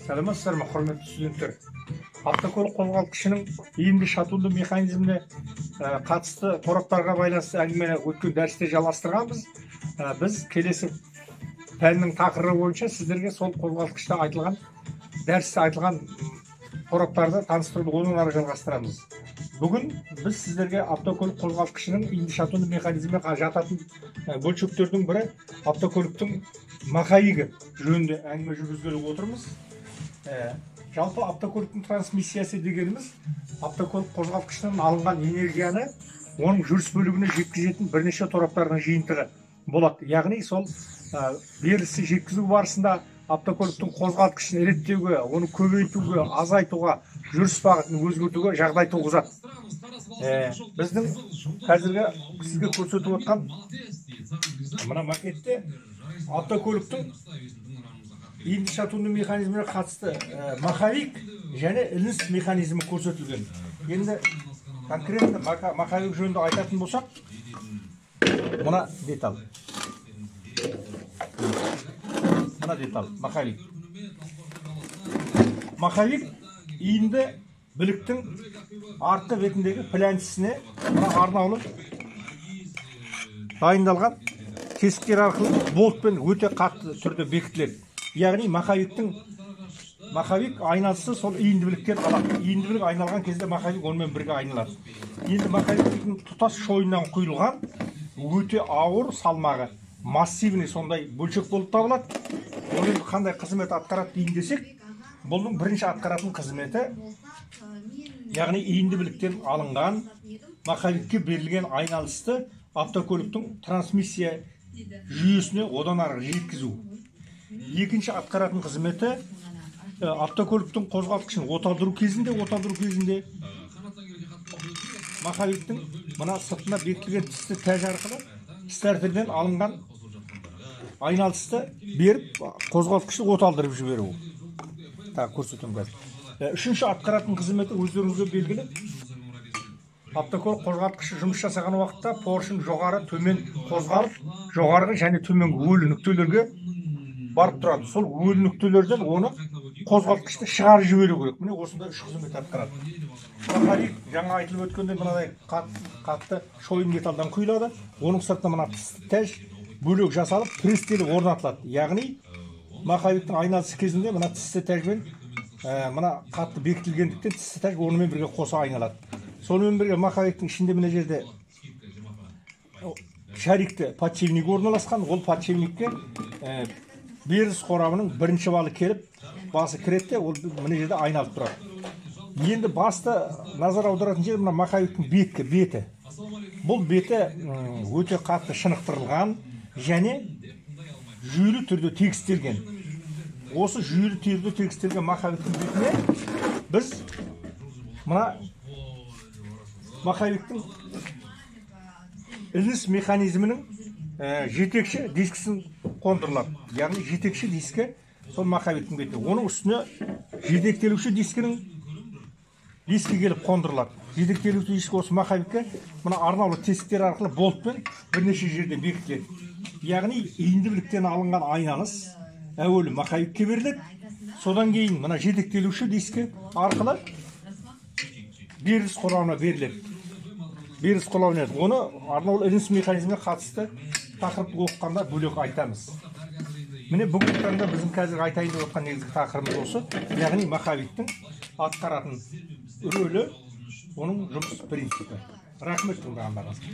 Саламатсыздар ма, құрметті студенттер? Автокөлік қозғалтқышының иінді шатунды механизміне қатысты тораптарға байланысты әңгімені өткен дәрісте жалғастырғанбыз. Біз келесі пәннің тақырыбы бойынша сіздерге сол қозғалтқышта айтылған, дәрісте айтылған тораптарды таныстыруды одан ары жалғастырамыз. Бүгін біз сіздерге автокөлік қозғалтқышының иінді шатунды механизміне жататын бөлшектердің бірі автокөліктің маховигі жөнінде әңгіме жүргізгелі отырмыз. Жалпы автокөліктің трансмиссиясы дегеніміз автокөлік қозғалтқышынан алынған энергияны оның жүріс бөлігіне жеткізетін бірнеше тораптардың жиынтығы болады. Яғни сол берілісі жеткізу барысында автокөліктің қозғалтқышын реттеуге, оны көбейтуге, азайтуға, жүріс бағытын өзгертуге жағдай туғызады. Біздің қазіргі сізге көрсетіп отқан мына макетте автокөліктің иінді шатунды механизміне қатысты маховик және іліс механизмі көрсетілген. Енді конкретно маховик жөнінде айтатын болсақ, мына деталь. Мына деталь, маховик. Маховик иінді біліктің артқы бетіндегі планчесіне арнаулы дайындалған тесіктер арқылы болтпен өте қатты түрде бекітіледі. Яғни маховик айналысы сол иіндібіліктен алады. Иіндібілік айналған кезде маховик онымен бірге айналады. Енді маховиктің тұтас шойыннан құйылған өте ауыр салмағы массивный сондай бөлшек болып табылады. Оның қандай қызмет атқарады дейін десек, бұның бірінші атқаратын қызметі, яғни иіндібіліктен алынған маховикке берілген айналысты автокөліктің трансмиссия жүйесіне одан ары жеткізу. Екінші атқаратын қызметі автокөліктің қозғалтқышын оталдыру кезінде маховиктің мына сыртына бекітілген тісті тәж арқылы стартерден алынған айналысты беріп қозғалтқышты оталдырып жіберу. Көрсетем қазір. Үшінші атқаратын қызметі өздеріңізге белгілі. Автокөлік қозғалтқышы жұмыс жасаған уақытта поршень жоғары төмен қозғалып, жоғарғы және төменгі өлі нүктелерге барып тұрады. Сол өлі нүктелерден оны қозғалтқышты шығарып жіберу керек. Міне осындай үш қызмет атқарады. Маховик жаңа айтылып өткендей мынадай қатты шойын металдан құйылады. Оның сыртына мына тәж бөлек жасалып престелі орнатылады. Яғни маховиктің айналысы кезінде мына тісті тәжбен мына қатты бекітілгендіктен тісті тәж онымен бірге қоса айналады. Сонымен бірге маховиктің ішінде мына жерде шарикті подшипник орналасқан. Ол подшипникке беріс қорамының бірінші валы келіп, басы кіретте, ол мына жерде айналып тұрады. Енді басты назар аударатын жер мына маховиктің беті. Бұл беті өте қатты шынықтырылған және жүйелі түрде тегістелген. Осы жүйелі түрде тегістелген маховиктің бетіне біз мына маховиктің іліс механизмінің жетекші дискісін қондырылады. Яғни жетекші дискі сол маховиктің бетіне. Оның үстіне жетектелуші дискінің диски келіп қондырылады. Жетектелуші дискі осы маховикке мына арнаулы тесіктер арқылы болтпен бірнеше жерден бекітіледі. Яғни иіндібіліктен алынған айналыс әуелі маховикке беріледі. Содан кейін мына жетектелуші дискі арқылы беріс қорамына беріледі. Беріс қорамына. Оны арнаулы іліс механизміне қатысты тақырыпты оқығанда бөлек айтамыз. Міне бүгінгі таңда біздің қазір айтайын деп отқан негізгі тақырыбымыз осы. Яғни маховиктің атқаратын рөлі, оның жұмыс принципі. Рахмет тыңдағандарыңызға.